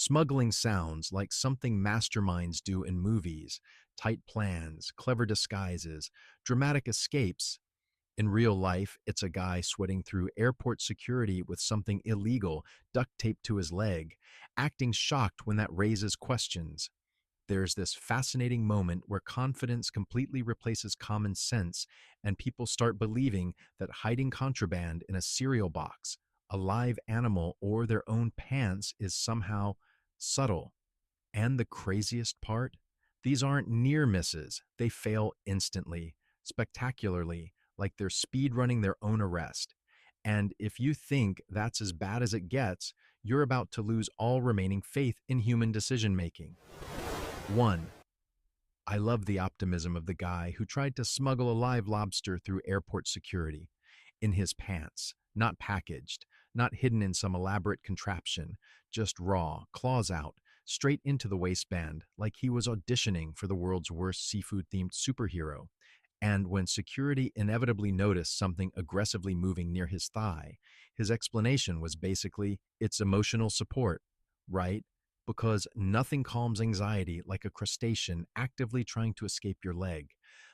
Smuggling sounds like something masterminds do in movies: tight plans, clever disguises, dramatic escapes. In real life, it's a guy sweating through airport security with something illegal duct taped to his leg, acting shocked when that raises questions. There's this fascinating moment where confidence completely replaces common sense, and people start believing that hiding contraband in a cereal box, a live animal, or their own pants is somehow subtle. And the craziest part? These aren't near misses. They fail instantly, spectacularly, like they're speedrunning their own arrest. And if you think that's as bad as it gets, you're about to lose all remaining faith in human decision making. 1. I love the optimism of the guy who tried to smuggle a live lobster through airport security. In his pants, not packaged, not hidden in some elaborate contraption, just raw, claws out, straight into the waistband, like he was auditioning for the world's worst seafood-themed superhero. And when security inevitably noticed something aggressively moving near his thigh, his explanation was basically, it's emotional support, right? Because nothing calms anxiety like a crustacean actively trying to escape your leg.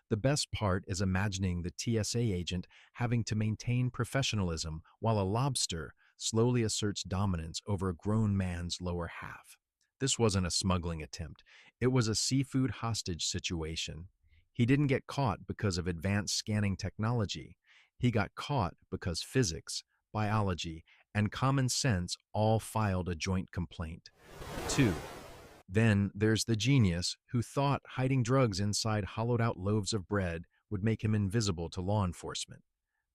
The best part is imagining the TSA agent having to maintain professionalism while a lobster slowly asserts dominance over a grown man's lower half. This wasn't a smuggling attempt. It was a seafood hostage situation. He didn't get caught because of advanced scanning technology. He got caught because physics, biology, and common sense all filed a joint complaint. 2. Then there's the genius who thought hiding drugs inside hollowed-out loaves of bread would make him invisible to law enforcement.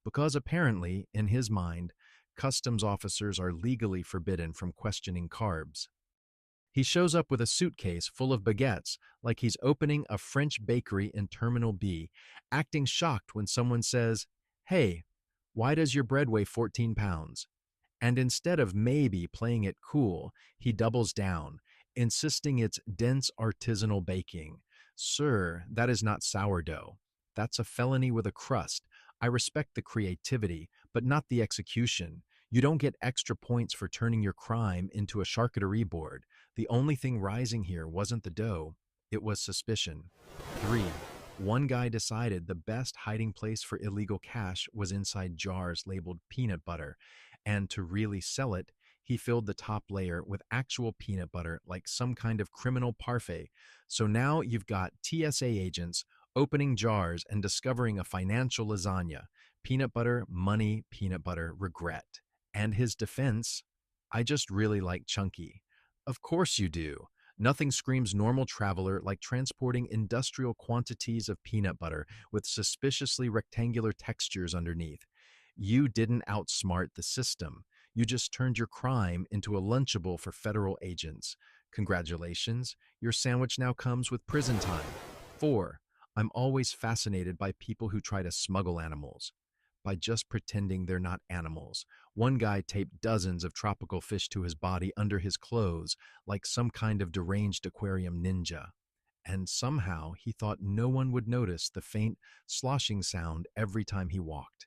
Because apparently, in his mind, customs officers are legally forbidden from questioning carbs. He shows up with a suitcase full of baguettes like he's opening a French bakery in Terminal B, acting shocked when someone says, "Hey, why does your bread weigh 14 pounds?" And instead of maybe playing it cool, he doubles down, insisting it's dense artisanal baking. Sir, that is not sourdough. That's a felony with a crust. I respect the creativity, but not the execution. You don't get extra points for turning your crime into a charcuterie board. The only thing rising here wasn't the dough, it was suspicion. 3. One guy decided the best hiding place for illegal cash was inside jars labeled peanut butter, and to really sell it, he filled the top layer with actual peanut butter like some kind of criminal parfait. So now you've got TSA agents opening jars and discovering a financial lasagna: peanut butter, money, peanut butter, regret. And his defense: I just really like chunky. Of course you do. Nothing screams normal traveler like transporting industrial quantities of peanut butter with suspiciously rectangular textures underneath. You didn't outsmart the system. You just turned your crime into a Lunchable for federal agents. Congratulations, your sandwich now comes with prison time. 4. I'm always fascinated by people who try to smuggle animals by just pretending they're not animals. One guy taped dozens of tropical fish to his body under his clothes like some kind of deranged aquarium ninja. And somehow he thought no one would notice the faint sloshing sound every time he walked.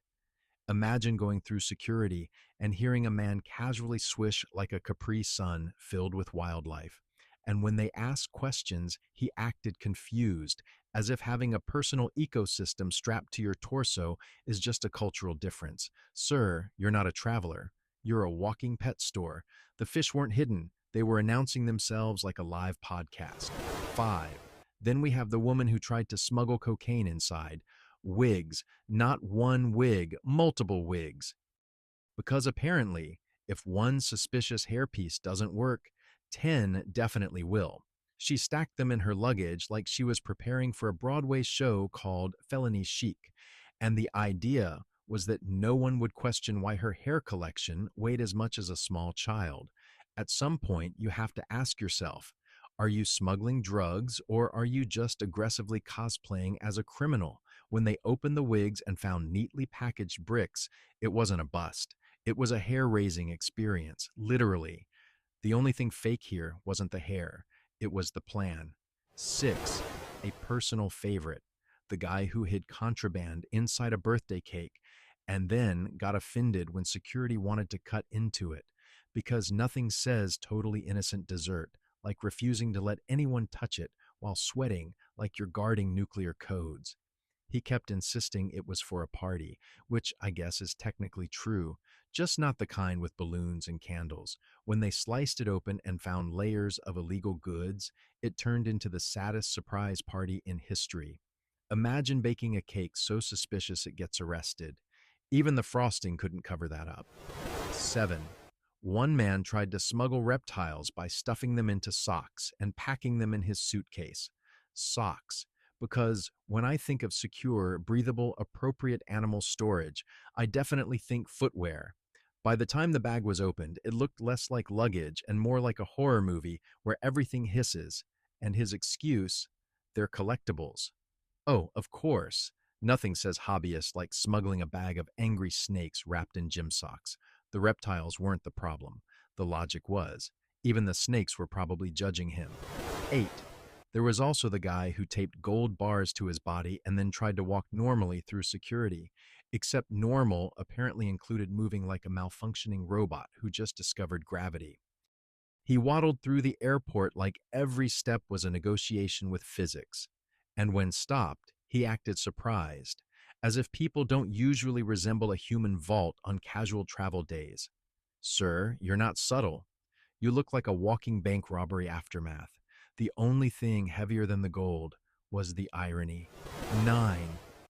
Imagine going through security and hearing a man casually swish like a Capri Sun filled with wildlife. And when they asked questions, he acted confused, as if having a personal ecosystem strapped to your torso is just a cultural difference. Sir, you're not a traveler. You're a walking pet store. The fish weren't hidden. They were announcing themselves like a live podcast. 5. Then we have the woman who tried to smuggle cocaine inside. Wigs, not one wig, multiple wigs. Because apparently, if one suspicious hairpiece doesn't work, 10 definitely will. She stacked them in her luggage like she was preparing for a Broadway show called Felony Chic, and the idea was that no one would question why her hair collection weighed as much as a small child. At some point, you have to ask yourself, are you smuggling drugs or are you just aggressively cosplaying as a criminal? When they opened the wigs and found neatly packaged bricks, it wasn't a bust. It was a hair-raising experience, literally. The only thing fake here wasn't the hair, it was the plan. 6. A personal favorite. The guy who hid contraband inside a birthday cake and then got offended when security wanted to cut into it. because nothing says totally innocent dessert like refusing to let anyone touch it while sweating like you're guarding nuclear codes. He kept insisting it was for a party, which I guess is technically true, just not the kind with balloons and candles. When they sliced it open and found layers of illegal goods, it turned into the saddest surprise party in history. Imagine baking a cake so suspicious it gets arrested. Even the frosting couldn't cover that up. 7. One man tried to smuggle reptiles by stuffing them into socks and packing them in his suitcase. Socks. Because when I think of secure, breathable, appropriate animal storage, I definitely think footwear. By the time the bag was opened, it looked less like luggage and more like a horror movie where everything hisses. And his excuse, they're collectibles. Oh, of course. Nothing says hobbyist like smuggling a bag of angry snakes wrapped in gym socks. The reptiles weren't the problem. The logic was. Even the snakes were probably judging him. 8. There was also the guy who taped gold bars to his body and then tried to walk normally through security. Except normal apparently included moving like a malfunctioning robot who just discovered gravity. He waddled through the airport like every step was a negotiation with physics. And when stopped, he acted surprised, as if people don't usually resemble a human vault on casual travel days. Sir, you're not subtle. You look like a walking bank robbery aftermath. The only thing heavier than the gold was the irony. 9.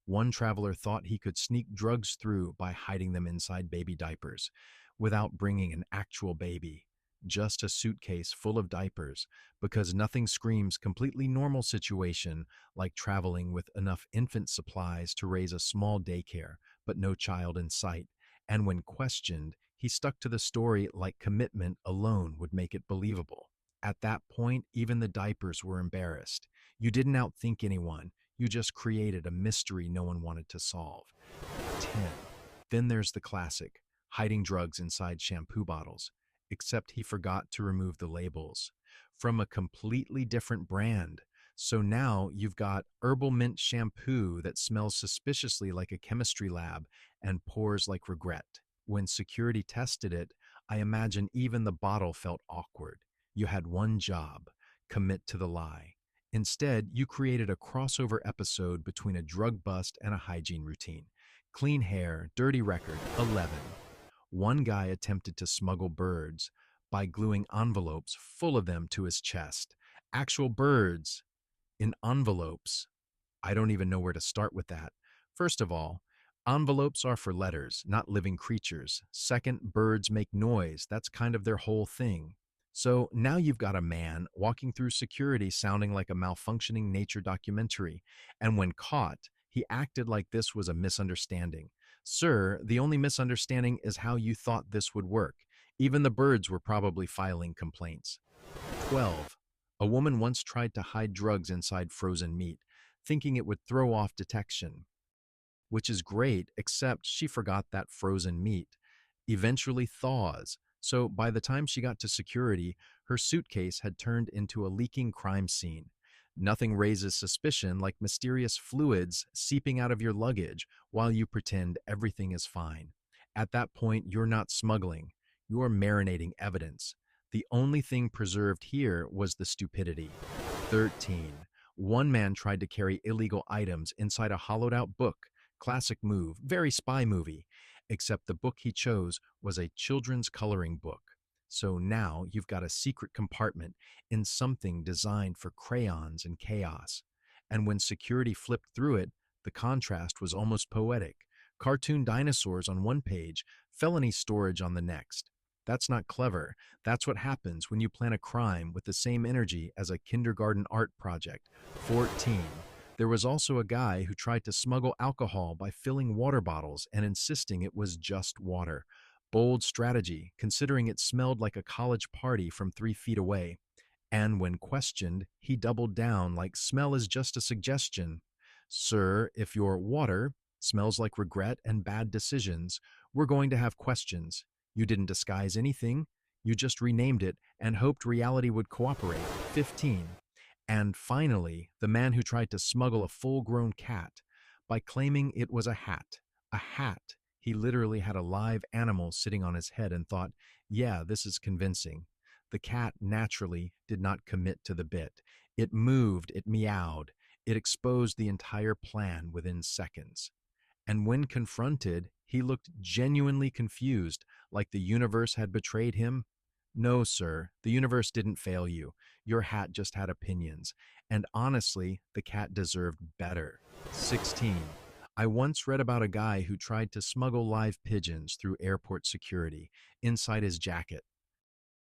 One traveler thought he could sneak drugs through by hiding them inside baby diapers, without bringing an actual baby. Just a suitcase full of diapers, because nothing screams completely normal situation like traveling with enough infant supplies to raise a small daycare, but no child in sight. And when questioned, he stuck to the story like commitment alone would make it believable. At that point, even the diapers were embarrassed. You didn't outthink anyone, you just created a mystery no one wanted to solve. 10. Then there's the classic, hiding drugs inside shampoo bottles, except he forgot to remove the labels. From a completely different brand. So now you've got herbal mint shampoo that smells suspiciously like a chemistry lab and pours like regret. When security tested it, I imagine even the bottle felt awkward. You had one job, commit to the lie. Instead, you created a crossover episode between a drug bust and a hygiene routine. Clean hair, dirty record. 11. One guy attempted to smuggle birds by gluing envelopes full of them to his chest. Actual birds in envelopes. I don't even know where to start with that. First of all, envelopes are for letters, not living creatures. Second, birds make noise. That's kind of their whole thing. So now you've got a man walking through security sounding like a malfunctioning nature documentary. And when caught, he acted like this was a misunderstanding. Sir, the only misunderstanding is how you thought this would work. Even the birds were probably filing complaints. 12. A woman once tried to hide drugs inside frozen meat, thinking it would throw off detection. Which is great, except she forgot that frozen meat eventually thaws. So by the time she got to security, her suitcase had turned into a leaking crime scene. Nothing raises suspicion like mysterious fluids seeping out of your luggage while you pretend everything is fine. At that point, you're not smuggling, you're marinating evidence. The only thing preserved here was the stupidity. 13. One man tried to carry illegal items inside a hollowed-out book. Classic move, very spy movie. Except the book he chose was a children's coloring book. So now you've got a secret compartment in something designed for crayons and chaos. And when security flipped through it, the contrast was almost poetic. Cartoon dinosaurs on one page, felony storage on the next. That's not clever. That's what happens when you plan a crime with the same energy as a kindergarten art project. 14. There was also a guy who tried to smuggle alcohol by filling water bottles and insisting it was just water. Bold strategy, considering it smelled like a college party from 3 feet away. And when questioned, he doubled down like smell is just a suggestion. Sir, if your water smells like regret and bad decisions, we're going to have questions. You didn't disguise anything. You just renamed it and hoped reality would cooperate. 15. And finally, the man who tried to smuggle a full-grown cat by claiming it was a hat. A hat. He literally had a live animal sitting on his head and thought, yeah, this is convincing. The cat naturally did not commit to the bit. It moved, it meowed, it exposed the entire plan within seconds. And when confronted, he looked genuinely confused, like the universe had betrayed him. No, sir, the universe didn't fail you. Your hat just had opinions. And honestly, the cat deserved better. 16. I once read about a guy who tried to smuggle live pigeons through airport security inside his jacket.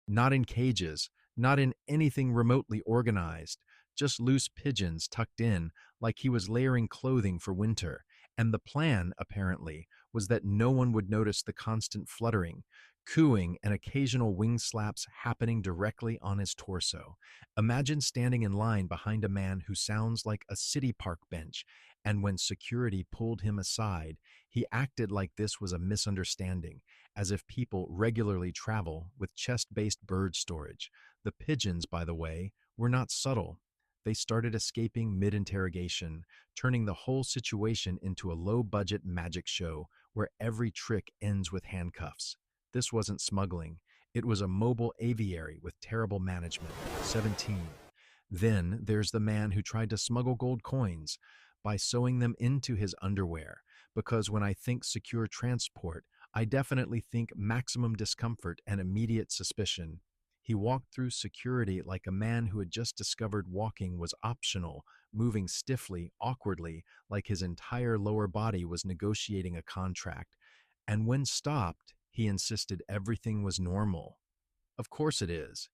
Not in cages, not in anything remotely organized, just loose pigeons tucked in like he was layering clothing for winter. And the plan, apparently, was that no one would notice the constant fluttering, cooing, and occasional wing slaps happening directly on his torso. Imagine standing in line behind a man who sounds like a city park bench, and when security pulled him aside, he acted like this was a misunderstanding, as if people regularly travel with chest-based bird storage. The pigeons, by the way, were not subtle. They started escaping mid-interrogation, turning the whole situation into a low-budget magic show where every trick ends with handcuffs. This wasn't smuggling. It was a mobile aviary with terrible management. 17. Then there's the man who tried to smuggle gold coins by sewing them into his underwear, because when I think secure transport, I definitely think maximum discomfort and immediate suspicion. He walked through security like a man who had just discovered walking was optional, moving stiffly, awkwardly, like his entire lower body was negotiating a contract. And when stopped, he insisted everything was normal. Of course it is.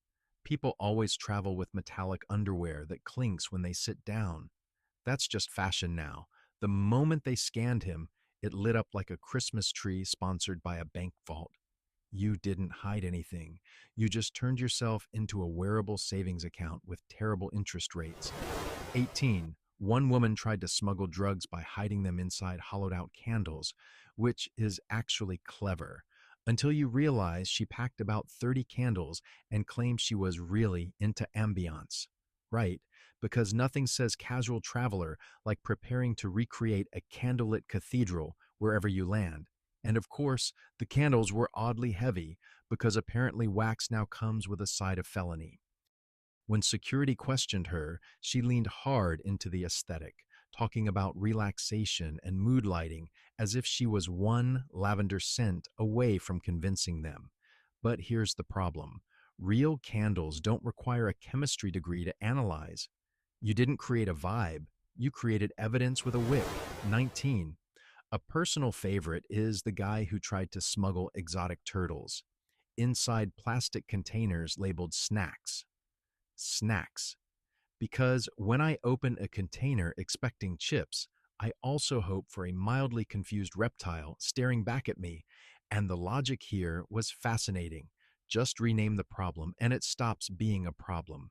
People always travel with metallic underwear that clinks when they sit down. That's just fashion now. The moment they scanned him, it lit up like a Christmas tree sponsored by a bank vault. You didn't hide anything. You just turned yourself into a wearable savings account with terrible interest rates. 18. One woman tried to smuggle drugs by hiding them inside hollowed-out candles, which is actually clever, until you realize she packed about 30 candles and claimed she was really into ambiance. Right, because nothing says casual traveler like preparing to recreate a candlelit cathedral wherever you land. And of course, the candles were oddly heavy because apparently wax now comes with a side of felony. When security questioned her, she leaned hard into the aesthetic, talking about relaxation and mood lighting as if she was one lavender scent away from convincing them. But here's the problem. Real candles don't require a chemistry degree to analyze. You didn't create a vibe, you created evidence with a wick. 19. A personal favorite is the guy who tried to smuggle exotic turtles inside plastic containers labeled snacks. Snacks. Because when I open a container expecting chips, I also hope for a mildly confused reptile staring back at me, and the logic here was fascinating. Just rename the problem and it stops being a problem.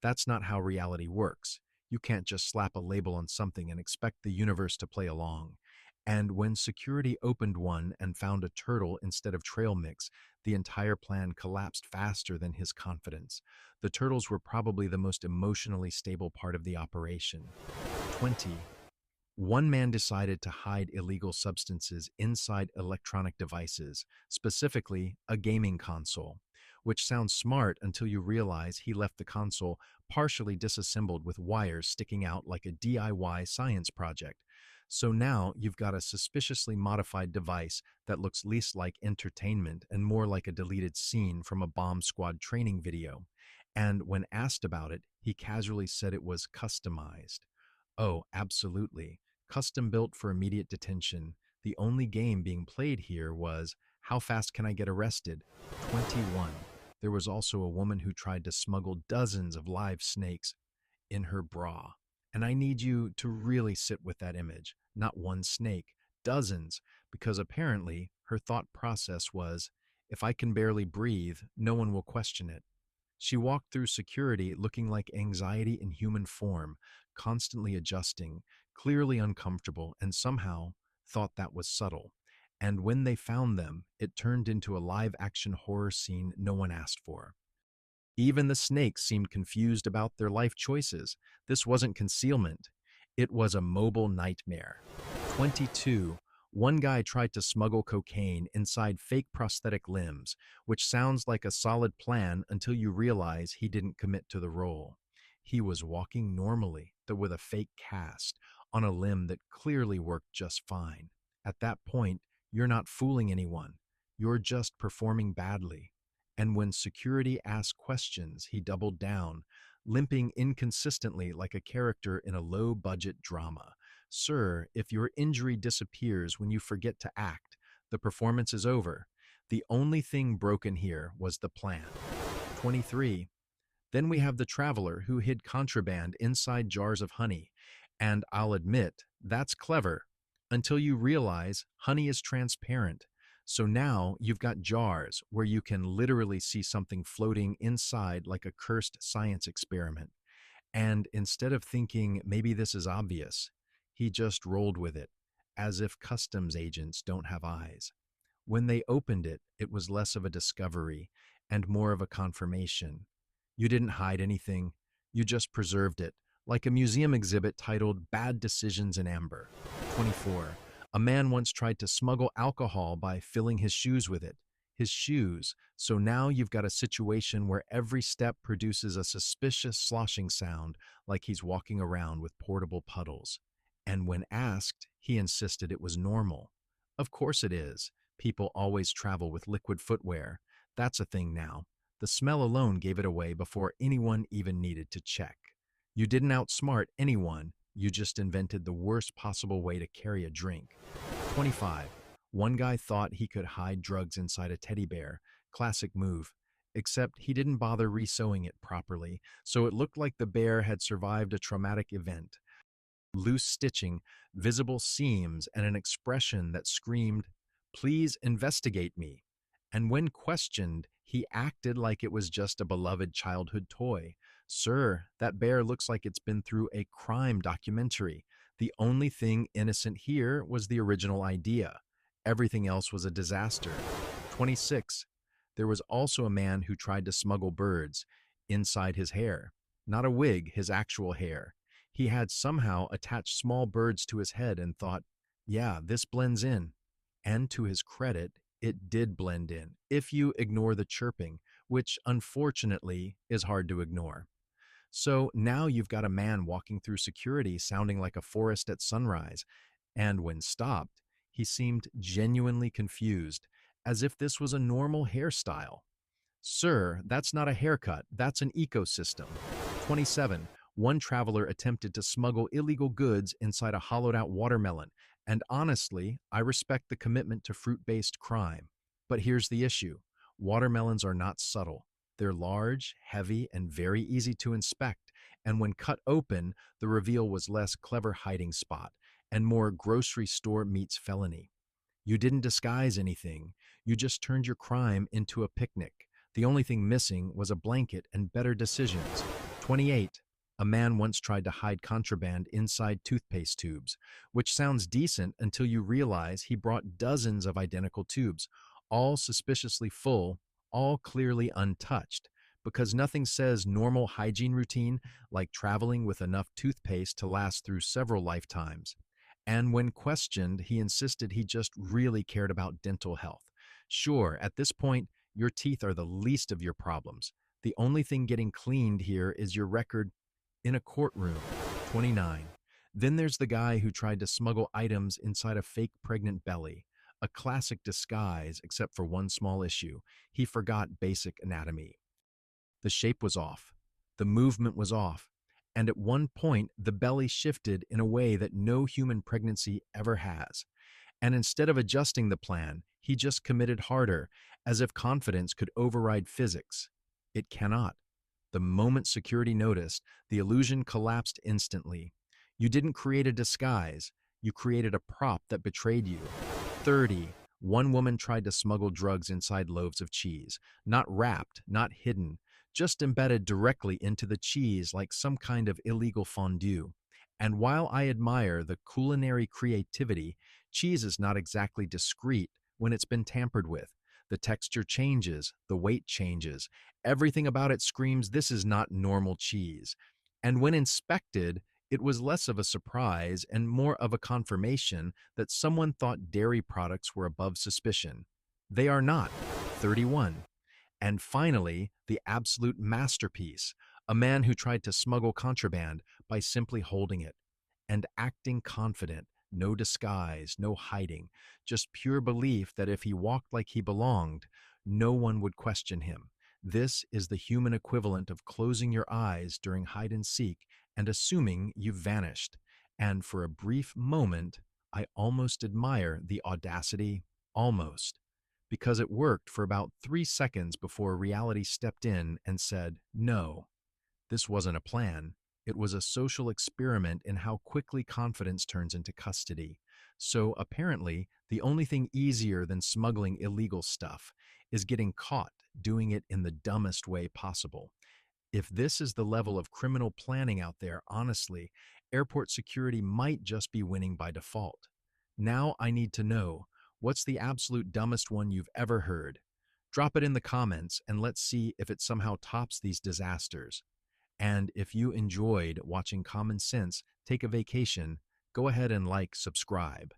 That's not how reality works. You can't just slap a label on something and expect the universe to play along. And when security opened one and found a turtle instead of trail mix, the entire plan collapsed faster than his confidence. The turtles were probably the most emotionally stable part of the operation. 20. One man decided to hide illegal substances inside electronic devices, specifically a gaming console, which sounds smart until you realize he left the console partially disassembled with wires sticking out like a DIY science project. So now you've got a suspiciously modified device that looks least like entertainment and more like a deleted scene from a bomb squad training video. And when asked about it, he casually said it was customized. Oh, absolutely. Custom built for immediate detention. The only game being played here was, how fast can I get arrested? 21. There was also a woman who tried to smuggle dozens of live snakes in her bra. And I need you to really sit with that image. Not one snake, dozens, because apparently her thought process was, if I can barely breathe, no one will question it. She walked through security looking like anxiety in human form, constantly adjusting, clearly uncomfortable, and somehow thought that was subtle. And when they found them, it turned into a live-action horror scene no one asked for. Even the snakes seemed confused about their life choices. This wasn't concealment. It was a mobile nightmare. 22. One guy tried to smuggle cocaine inside fake prosthetic limbs, which sounds like a solid plan until you realize he didn't commit to the role. He was walking normally, but with a fake cast on a limb that clearly worked just fine. At that point, you're not fooling anyone. You're just performing badly. And when security asked questions, he doubled down, limping inconsistently like a character in a low-budget drama. Sir, if your injury disappears when you forget to act, the performance is over. The only thing broken here was the plan. 23. Then we have the traveler who hid contraband inside jars of honey. And I'll admit, that's clever, until you realize honey is transparent. So now you've got jars where you can literally see something floating inside like a cursed science experiment. And instead of thinking maybe this is obvious, he just rolled with it, as if customs agents don't have eyes. When they opened it, it was less of a discovery and more of a confirmation. You didn't hide anything, you just preserved it, like a museum exhibit titled Bad Decisions in Amber. 24. A man once tried to smuggle alcohol by filling his shoes with it. His shoes. So now you've got a situation where every step produces a suspicious sloshing sound, like he's walking around with portable puddles. And when asked, he insisted it was normal. Of course it is. People always travel with liquid footwear. That's a thing now. The smell alone gave it away before anyone even needed to check. You didn't outsmart anyone, you just invented the worst possible way to carry a drink. 25. One guy thought he could hide drugs inside a teddy bear. Classic move. Except he didn't bother re-sewing it properly, so it looked like the bear had survived a traumatic event. Loose stitching, visible seams, and an expression that screamed, "Please investigate me." And when questioned, he acted like it was just a beloved childhood toy. Sir, that bear looks like it's been through a crime documentary. The only thing innocent here was the original idea. Everything else was a disaster. 26. There was also a man who tried to smuggle birds inside his hair. Not a wig, his actual hair. He had somehow attached small birds to his head and thought, yeah, this blends in. And to his credit, it did blend in, if you ignore the chirping, which unfortunately is hard to ignore. So now you've got a man walking through security sounding like a forest at sunrise, and when stopped, he seemed genuinely confused, as if this was a normal hairstyle. Sir, that's not a haircut, that's an ecosystem. 27. One traveler attempted to smuggle illegal goods inside a hollowed-out watermelon, and honestly, I respect the commitment to fruit-based crime. But here's the issue. Watermelons are not subtle. They're large, heavy, and very easy to inspect, and when cut open, the reveal was less clever hiding spot and more grocery store meets felony. You didn't disguise anything, you just turned your crime into a picnic. The only thing missing was a blanket and better decisions. 28. A man once tried to hide contraband inside toothpaste tubes, which sounds decent until you realize he brought dozens of identical tubes, all suspiciously full, all clearly untouched, because nothing says normal hygiene routine like traveling with enough toothpaste to last through several lifetimes. And when questioned, he insisted he just really cared about dental health. Sure, at this point, your teeth are the least of your problems. The only thing getting cleaned here is your record in a courtroom. 29. Then there's the guy who tried to smuggle items inside a fake pregnant belly. A classic disguise, except for one small issue. He forgot basic anatomy. The shape was off. The movement was off. And at one point, the belly shifted in a way that no human pregnancy ever has. And instead of adjusting the plan, he just committed harder, as if confidence could override physics. It cannot. The moment security noticed, the illusion collapsed instantly. You didn't create a disguise, you created a prop that betrayed you. 30. One woman tried to smuggle drugs inside loaves of cheese, not wrapped, not hidden, just embedded directly into the cheese like some kind of illegal fondue. And while I admire the culinary creativity, cheese is not exactly discreet when it's been tampered with. The texture changes, the weight changes. Everything about it screams this is not normal cheese. And when inspected, It was less of a surprise and more of a confirmation that someone thought dairy products were above suspicion. They are not. 31. And finally, the absolute masterpiece, a man who tried to smuggle contraband by simply holding it and acting confident, no disguise, no hiding, just pure belief that if he walked like he belonged, no one would question him. This is the human equivalent of closing your eyes during hide and seek and assuming you've vanished. And for a brief moment, I almost admire the audacity, almost, because it worked for about 3 seconds before reality stepped in and said, no, this wasn't a plan. It was a social experiment in how quickly confidence turns into custody. So apparently, the only thing easier than smuggling illegal stuff is getting caught doing it in the dumbest way possible. If this is the level of criminal planning out there, honestly, airport security might just be winning by default. Now I need to know, what's the absolute dumbest one you've ever heard? Drop it in the comments and let's see if it somehow tops these disasters. And if you enjoyed watching Common Sense take a vacation, go ahead and like, subscribe,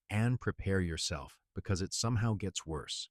and prepare yourself because it somehow gets worse.